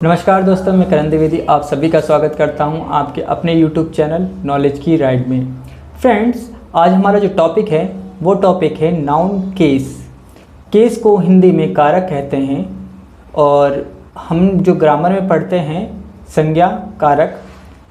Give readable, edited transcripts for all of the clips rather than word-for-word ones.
नमस्कार दोस्तों, मैं करण द्विवेदी आप सभी का स्वागत करता हूं आपके अपने YouTube चैनल नॉलेज की राइड में। फ्रेंड्स, आज हमारा जो टॉपिक है वो टॉपिक है नाउन केस। केस को हिंदी में कारक कहते हैं और हम जो ग्रामर में पढ़ते हैं संज्ञा कारक,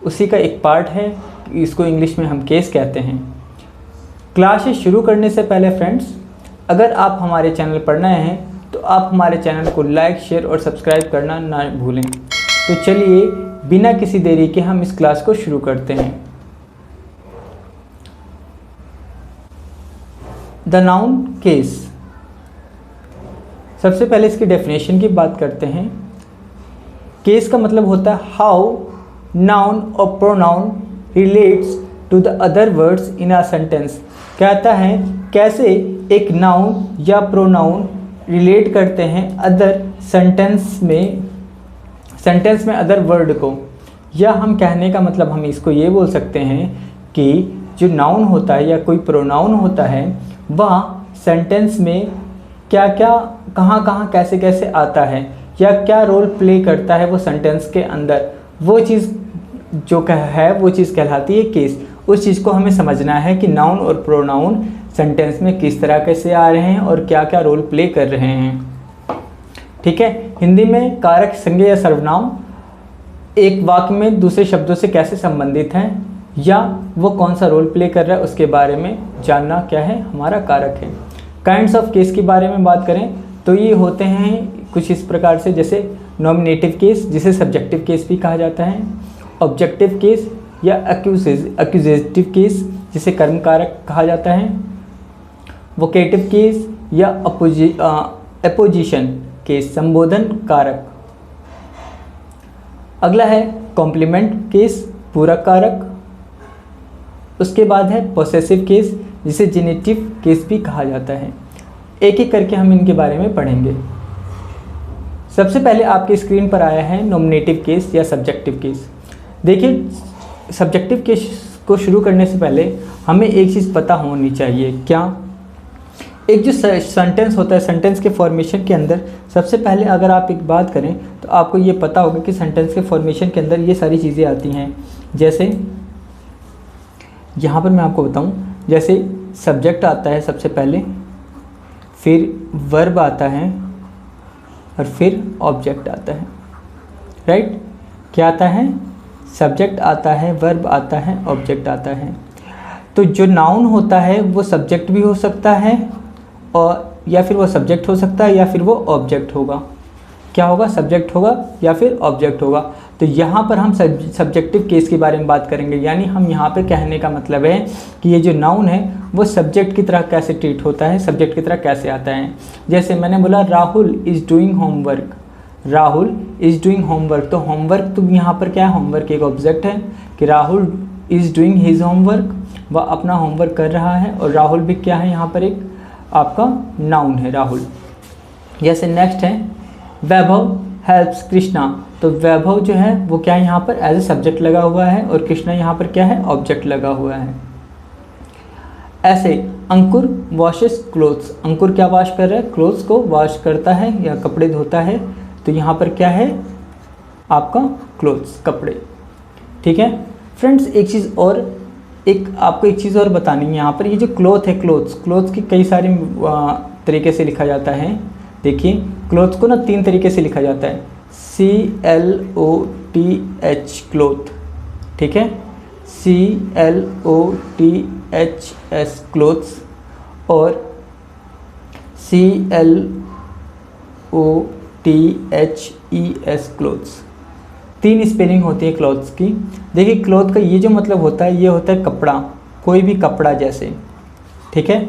उसी का एक पार्ट है। इसको इंग्लिश में हम केस कहते हैं। क्लासेस शुरू करने से पहले फ्रेंड्स, अगर आप हमारे चैनल पर नए हैं तो आप हमारे चैनल को लाइक, शेयर और सब्सक्राइब करना ना भूलें। तो चलिए बिना किसी देरी के हम इस क्लास को शुरू करते हैं। The noun case. सबसे पहले इसकी डेफिनेशन की बात करते हैं। केस का मतलब होता है हाउ नाउन और pronoun relates to the other words in a sentence. कहता है कैसे एक नाउन या प्रोनाउन रिलेट करते हैं अदर सेंटेंस में अदर वर्ड को। या हम कहने का मतलब हम इसको ये बोल सकते हैं कि जो नाउन होता है या कोई प्रोनाउन होता है वह सेंटेंस में क्या क्या, कहाँ कहाँ, कैसे कैसे आता है या क्या रोल प्ले करता है वो सेंटेंस के अंदर, वो चीज़ जो है वो चीज़ कहलाती है केस। उस चीज़ को हमें समझना है कि नाउन और प्रोनाउन सेंटेंस में किस तरह कैसे आ रहे हैं और क्या क्या रोल प्ले कर रहे हैं। ठीक है। हिंदी में कारक, संज्ञा या सर्वनाम एक वाक्य में दूसरे शब्दों से कैसे संबंधित हैं या वो कौन सा रोल प्ले कर रहा है उसके बारे में जानना क्या है हमारा कारक है। काइंड्स ऑफ केस के बारे में बात करें तो ये होते हैं कुछ इस प्रकार से, जैसे नॉमिनेटिव केस जिसे सब्जेक्टिव केस भी कहा जाता है, ऑब्जेक्टिव केस या एक्यूजेटिव केस जिसे कर्म कारक कहा जाता है, वोकेटिव केस या अपोजिशन केस संबोधन कारक। अगला है कॉम्प्लीमेंट केस पूरक कारक। उसके बाद है पोसेसिव केस जिसे जेनेटिव केस भी कहा जाता है। एक एक करके हम इनके बारे में पढ़ेंगे। सबसे पहले आपके स्क्रीन पर आया है नॉमिनेटिव केस या सब्जेक्टिव केस। देखिए, सब्जेक्टिव केस को शुरू करने से पहले हमें एक चीज़ पता होनी चाहिए। क्या? एक जो सेंटेंस होता है, सेंटेंस के फॉर्मेशन के अंदर सबसे पहले अगर आप एक बात करें तो आपको ये पता होगा कि सेंटेंस के फॉर्मेशन के अंदर ये सारी चीज़ें आती हैं। जैसे यहाँ पर मैं आपको बताऊँ, जैसे सब्जेक्ट आता है सबसे पहले, फिर वर्ब आता है और फिर ऑब्जेक्ट आता है। राइट? क्या आता है? सब्जेक्ट आता है, वर्ब आता है, ऑब्जेक्ट आता है। तो जो नाउन होता है वो सब्जेक्ट भी हो सकता है और या फिर वो सब्जेक्ट हो सकता है या फिर वो ऑब्जेक्ट होगा। क्या होगा? सब्जेक्ट होगा या फिर ऑब्जेक्ट होगा। तो यहाँ पर हम सब्जेक्टिव केस के बारे में बात करेंगे। यानी हम यहाँ पे कहने का मतलब है कि ये जो नाउन है वो सब्जेक्ट की तरह कैसे ट्रीट होता है, सब्जेक्ट की तरह कैसे आता है। जैसे मैंने बोला Rahul is doing homework. Rahul is doing homework, तो होमवर्क तो यहाँ पर क्या है? होमवर्क एक ऑब्जेक्ट है कि Rahul is doing his homework, वह अपना होमवर्क कर रहा है। और राहुल भी क्या है? यहाँ पर एक आपका नाउन है राहुल। जैसे नेक्स्ट है वैभव हेल्प्स कृष्णा। तो वैभव जो है वो क्या है? यहाँ पर एज ए सब्जेक्ट लगा हुआ है और कृष्णा यहाँ पर क्या है? ऑब्जेक्ट लगा हुआ है। ऐसे अंकुर वॉशेस क्लोथ्स। अंकुर क्या वॉश कर रहा है? क्लोथ्स को वॉश करता है या कपड़े धोता है। तो यहाँ पर क्या है? आपका क्लोथ्स, कपड़े। ठीक है फ्रेंड्स, आपको एक चीज़ और बतानी है। यहाँ पर ये जो क्लोथ है, क्लोथ्स की कई सारे तरीके से लिखा जाता है। देखिए, क्लोथ्स को ना 3 तरीके से लिखा जाता है। CLOTH cloth. ठीक है, CLOTHS क्लोथ्स और CLOTHES क्लोथ्स। 3 स्पेलिंग होती है क्लॉथ्स की। देखिए, क्लॉथ का ये जो मतलब होता है, ये होता है कपड़ा, कोई भी कपड़ा जैसे। ठीक है,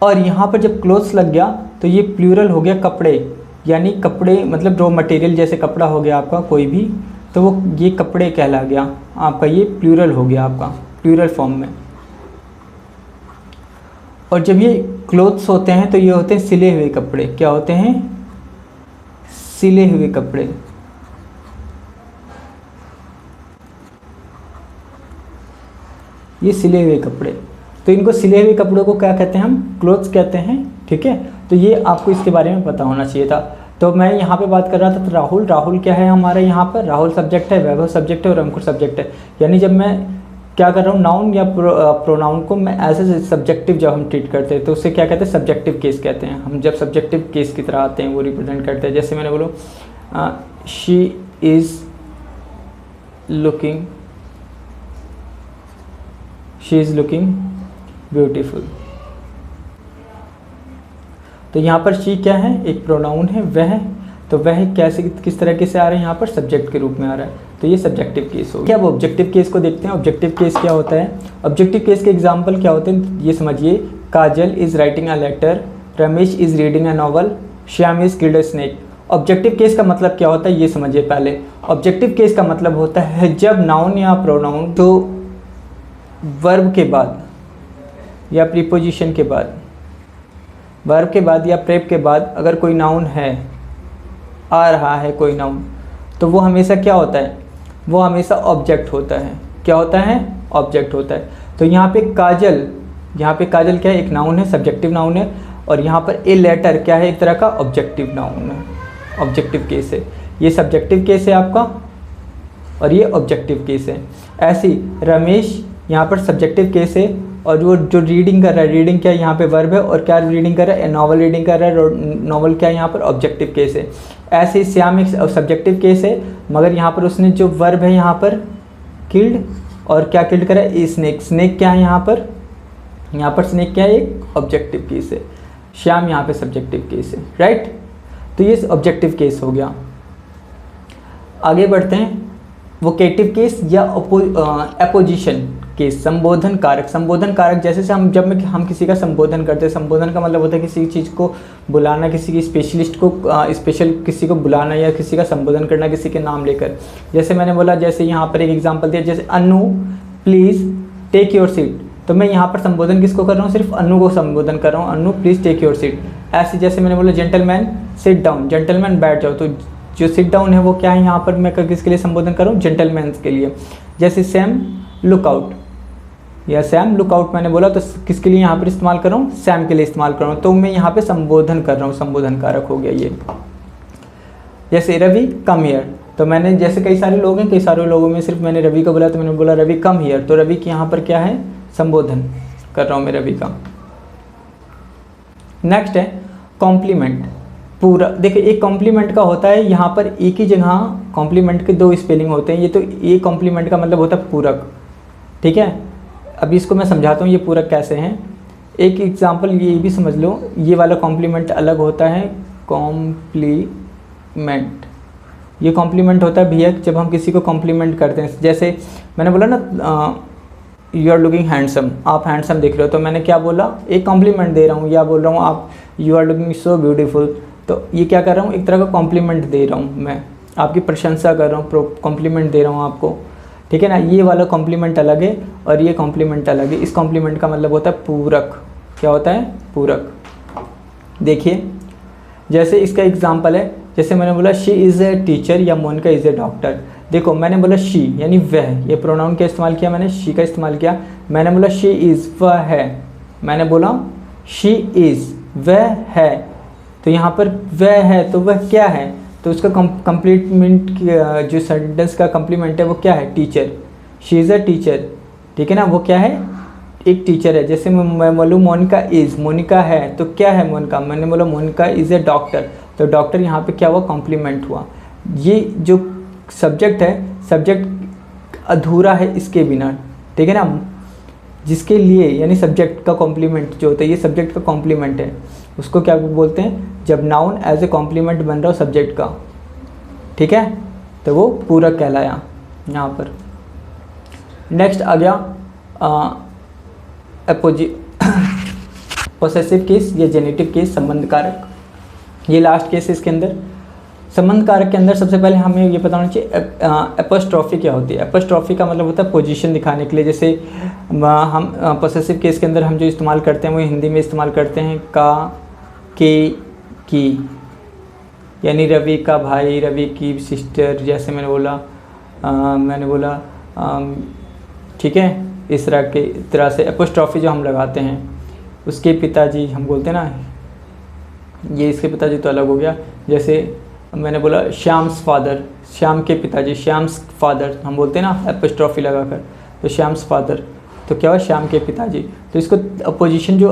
और यहाँ पर जब क्लॉथ्स लग गया तो ये प्लूरल हो गया कपड़े। यानी कपड़े मतलब रॉ मटेरियल जैसे कपड़ा हो गया आपका कोई भी, तो वो ये कपड़े कहला गया आपका, ये प्लूरल हो गया आपका, प्लूरल फॉर्म में। और जब ये क्लॉथ्स होते हैं तो ये होते हैं सिले हुए कपड़े। क्या होते हैं? सिले हुए कपड़े। ये सिले हुए कपड़े, तो इनको सिले हुए कपड़ों को क्या कहते हैं? हम क्लोथ्स कहते हैं। ठीक है, तो ये आपको इसके बारे में पता होना चाहिए था। तो तो मैं यहाँ पे बात कर रहा था, तो राहुल क्या है हमारा यहाँ पर, राहुल सब्जेक्ट है, वैभव सब्जेक्ट है और अंकुर सब्जेक्ट है। यानी जब मैं क्या कर रहा हूँ, नाउन या प्रोनाउन को मैं एज ए सब्जेक्टिव जब हम ट्रीट करते हैं तो उससे क्या कहते हैं, सब्जेक्टिव केस कहते हैं। हम जब सब्जेक्टिव केस की तरह आते हैं वो रिप्रेजेंट करते हैं। जैसे मैंने बोलो शी इज़ लुकिंग ब्यूटीफुल। तो यहाँ पर शी क्या है, एक प्रोनाउन है, वह, तो वह कैसे किस तरीके से आ रहा है यहाँ पर, सब्जेक्ट के रूप में आ रहा है, तो ये सब्जेक्टिव केस हो गया। अब ऑब्जेक्टिव केस को देखते हैं। ऑब्जेक्टिव केस क्या होता है, ऑब्जेक्टिव केस के एग्जांपल क्या होते हैं ये समझिए। Kajal is writing a letter, Ramesh is reading a novel, Shyam is killed a snake. Objective case का मतलब क्या होता है ये समझिए पहले। ऑब्जेक्टिव केस का मतलब होता है जब नाउन या प्रोनाउन तो वर्ब के बाद या प्रीपोजिशन के बाद, वर्ब के बाद या प्रेप के बाद अगर कोई नाउन है, आ रहा है कोई नाउन, तो वो हमेशा क्या होता है, वो हमेशा ऑब्जेक्ट होता है। क्या होता है, ऑब्जेक्ट होता है। तो यहाँ पे काजल क्या है, एक नाउन है, सब्जेक्टिव नाउन है, और यहाँ पर ए लेटर क्या है, एक तरह का ऑब्जेक्टिव नाउन है, ऑब्जेक्टिव केस है। ये सब्जेक्टिव केस है आपका और ये ऑब्जेक्टिव केस है। ऐसे रमेश यहाँ पर सब्जेक्टिव केस है, और जो रीडिंग कर रहा है, रीडिंग क्या है यहाँ पे वर्ब है, और क्या रीडिंग कर रहा है, नॉवल रीडिंग कर रहा है, नॉवल क्या है यहाँ पर, ऑब्जेक्टिव केस है। ऐसे ही श्याम एक सब्जेक्टिव केस है, मगर यहाँ पर उसने जो वर्ब है यहाँ पर किल्ड, और क्या किल्ड करा है, स्नेक। स्नेक क्या है यहाँ पर स्नेक क्या है, एक ऑब्जेक्टिव केस है। श्याम यहाँ पे सब्जेक्टिव केस है, राइट। तो ये ऑब्जेक्टिव केस हो गया। आगे बढ़ते हैं, वोकेटिव केस या अपोजिशन केस, संबोधन कारक। जैसे से हम किसी का संबोधन करते हैं, संबोधन का मतलब होता है किसी चीज़ को बुलाना, किसी की स्पेशलिस्ट को स्पेशल किसी को बुलाना, या किसी का संबोधन करना किसी के नाम लेकर। जैसे मैंने बोला, जैसे यहाँ पर एक एग्जांपल दिया, जैसे अनु प्लीज़ टेक योर सीट, तो मैं यहाँ पर संबोधन किसको कर रहा हूँ, सिर्फ अनु को संबोधन कर रहा हूँ, अनु प्लीज़ टेक योर सीट। ऐसे जैसे मैंने बोला जेंटलमैन सिट डाउन, जेंटलमैन बैठ जाओ, तो जो सिट डाउन है वो क्या है यहाँ पर, मैं किसके लिए संबोधन कर रहा हूँ, जेंटलमैन के लिए। जैसे सैम लुक आउट, या सैम लुक आउट मैंने बोला, तो किसके लिए यहाँ पर इस्तेमाल कर रहा हूँ, सैम के लिए इस्तेमाल कर रहा हूँ, तो मैं यहाँ पे संबोधन कर रहा हूँ, संबोधन कारक हो गया ये। जैसे रवि कम हियर, तो मैंने जैसे कई सारे लोग हैं, कई सारे लोगों में सिर्फ मैंने रवि को बोला, तो मैंने बोला रवि कम हियर, तो रवि की यहाँ पर क्या है, संबोधन कर रहा हूँ मैं रवि का। नेक्स्ट है कॉम्प्लीमेंट। पूरा देखिए, एक कॉम्प्लीमेंट का होता है यहाँ पर एक ही जगह, कॉम्प्लीमेंट के दो स्पेलिंग होते हैं। ये तो ये कॉम्प्लीमेंट का मतलब होता है पूरक, ठीक है। अभी इसको मैं समझाता हूँ ये पूरक कैसे हैं। एक एग्जांपल ये भी समझ लो, ये वाला कॉम्प्लीमेंट अलग होता है, कॉम्प्लीमेंट। ये कॉम्प्लीमेंट होता है भैया जब हम किसी को कॉम्प्लीमेंट करते हैं। जैसे मैंने बोला ना यू आर लुकिंग हैंडसम, आप हैंडसम दिख रहे हो, तो मैंने क्या बोला, एक कॉम्प्लीमेंट दे रहा हूँ, या बोल रहा हूँ आप you are looking so beautiful, तो ये क्या कर रहा हूँ, एक तरह का कॉम्प्लीमेंट दे रहा हूँ, मैं आपकी प्रशंसा कर रहा हूँ, कॉम्प्लीमेंट दे रहा हूँ आपको, ठीक है ना। ये वाला कॉम्प्लीमेंट अलग है और ये कॉम्प्लीमेंट अलग है। इस कॉम्प्लीमेंट का मतलब होता है पूरक। क्या होता है, पूरक। देखिए जैसे इसका एग्जांपल है, जैसे मैंने बोला शी इज़ ए टीचर या मोनिका इज़ ए डॉक्टर। देखो मैंने बोला शी यानी वह, ये प्रोनाउन का इस्तेमाल किया मैंने, शी का इस्तेमाल किया। मैंने बोला शी इज़, वह है, मैंने बोला शी इज़, वह है, तो यहाँ पर वह है, तो वह क्या है, तो उसका कंप्लीमेंट जो सेंटेंस का कंप्लीमेंट है वो क्या है, teacher. She is a teacher, ठीक है ना, वो क्या है, एक टीचर है। जैसे मैं बोलूँ मोनिका इज़, मोनिका है, तो क्या है मोनिका, मैंने बोला मोनिका इज़ ए डॉक्टर, तो डॉक्टर यहाँ पे क्या हुआ, कॉम्प्लीमेंट हुआ। ये जो सब्जेक्ट है, सब्जेक्ट अधूरा है इसके बिना, ठीक है ना, जिसके लिए यानी सब्जेक्ट का कॉम्प्लीमेंट जो होता है, ये सब्जेक्ट का कॉम्प्लीमेंट है, उसको क्या बोलते हैं, जब नाउन एज ए कॉम्प्लीमेंट बन रहा हो सब्जेक्ट का, ठीक है, तो वो पूरक कहलाया यहाँ पर। नेक्स्ट आ गया पोसेसिव केस या जेनेटिव केस, संबंध कारक। ये लास्ट केस है इसके अंदर। संबंध कारक के अंदर सबसे पहले हमें ये पता होना चाहिए एपोस्ट्रॉफी क्या होती है। एपोस्ट्रॉफी का मतलब होता है पोजीशन दिखाने के लिए। जैसे हम पोसेसिव केस के अंदर हम जो इस्तेमाल करते हैं वो हिंदी में इस्तेमाल करते हैं का, के, की, यानी रवि का भाई, रवि की सिस्टर, जैसे मैंने बोला ठीक है, इस तरह से एपोस्ट्रॉफी जो हम लगाते हैं, उसके पिताजी हम बोलते हैं ना, ये इसके पिताजी तो अलग हो गया। जैसे मैंने बोला श्याम्स फादर, श्याम के पिताजी, श्याम्स फादर हम बोलते हैं ना एपोस्ट्रॉफी लगाकर, तो श्याम्स फादर, तो क्या हुआ श्याम के पिताजी। तो इसको अपोजिशन जो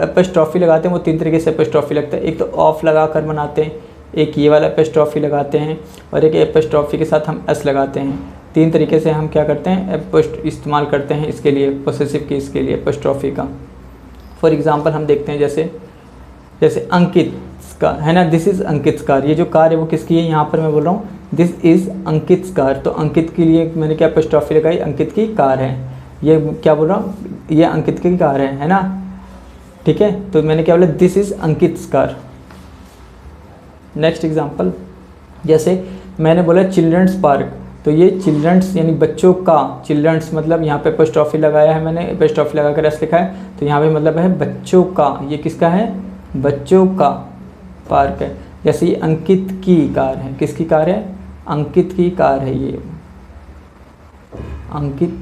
एपोस्ट्रॉफी लगाते हैं वो 3 तरीके से एपोस्ट्रॉफी लगता है। एक तो ऑफ लगा कर बनाते हैं, एक ये वाला एपोस्ट्रॉफी लगाते हैं, और एक एपोस्ट्रॉफी के साथ हम एस लगाते हैं। 3 तरीके से हम क्या करते हैं इस्तेमाल करते हैं इसके लिए, पोसेसिव केस के लिए एपोस्ट्रॉफी का। फॉर एग्जांपल हम देखते हैं जैसे अंकित का है ना, दिस इज़ अंकित कार, ये जो कार है वो किसकी है, यहाँ पर मैं बोल रहा हूँ दिस इज़ अंकित कार, तो अंकित के लिए मैंने क्या एपोस्ट्रॉफी लगाई, अंकित की कार है। ये क्या बोल रहा हूँ, ये अंकित की कार है ना, ठीक है, तो मैंने क्या बोला this is Ankit car. Next example, जैसे मैंने बोला चिल्ड्रंस पार्क, तो ये चिल्ड्रंस यानी बच्चों का, चिल्ड्रंस मतलब यहाँ पे एपोस्ट्रॉफी लगाया है मैंने, एपोस्ट्रॉफी लगा कर एस लिखा है, तो यहाँ पे मतलब है बच्चों का, ये किसका है, बच्चों का पार्क है। जैसे ये अंकित की कार है, किसकी कार है, अंकित की कार है, ये अंकित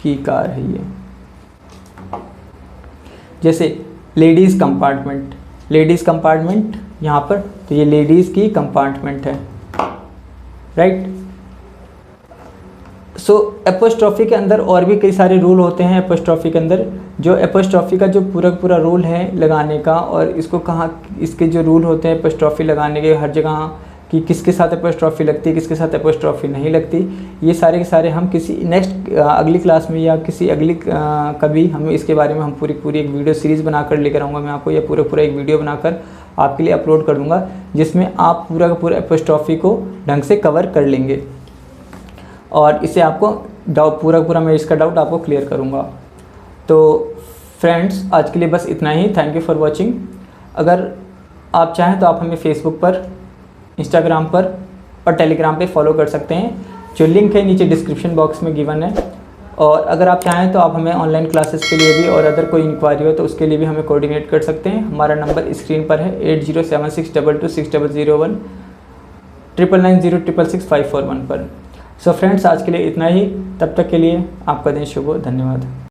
की कार है ये। जैसे लेडीज़ कंपार्टमेंट, लेडीज़ कंपार्टमेंट यहाँ पर, तो ये लेडीज़ की कंपार्टमेंट है, राइट। सो एपोस्ट्रॉफी के अंदर और भी कई सारे रूल होते हैं। एपोस्ट्रॉफी के अंदर जो एपोस्ट्रॉफी का जो पूरा रूल है लगाने का, और इसको कहाँ, इसके जो रूल होते हैं एपोस्ट्रॉफी लगाने के हर जगह, कि किसके साथ एपोस्ट्रॉफी लगती है, किसके साथ एपोस्ट्रॉफी नहीं लगती, ये सारे के सारे हम किसी नेक्स्ट अगली क्लास में या किसी अगली कभी हम इसके बारे में हम पूरी एक वीडियो सीरीज़ बनाकर लेकर आऊँगा मैं आपको, या पूरा एक वीडियो बनाकर आपके लिए अपलोड कर दूँगा, जिसमें आप पूरा का पूरा एपोस्ट्रॉफी को ढंग से कवर कर लेंगे, और इससे आपको डाउट पूरा मैं इसका डाउट आपको क्लियर करूँगा। तो फ्रेंड्स आज के लिए बस इतना ही। Thank you for watching. अगर आप चाहें तो आप हमें फेसबुक पर, इंस्टाग्राम पर और टेलीग्राम पे फॉलो कर सकते हैं, जो लिंक है नीचे डिस्क्रिप्शन बॉक्स में गिवन है। और अगर आप चाहें तो आप हमें ऑनलाइन क्लासेस के लिए भी और अदर कोई इंक्वायरी हो तो उसके लिए भी हमें कोऑर्डिनेट कर सकते हैं। हमारा नंबर स्क्रीन पर है 8076226001 9990666541 पर। सो फ्रेंड्स आज के लिए इतना ही, तब तक के लिए आपका दिन शुभ हो, धन्यवाद।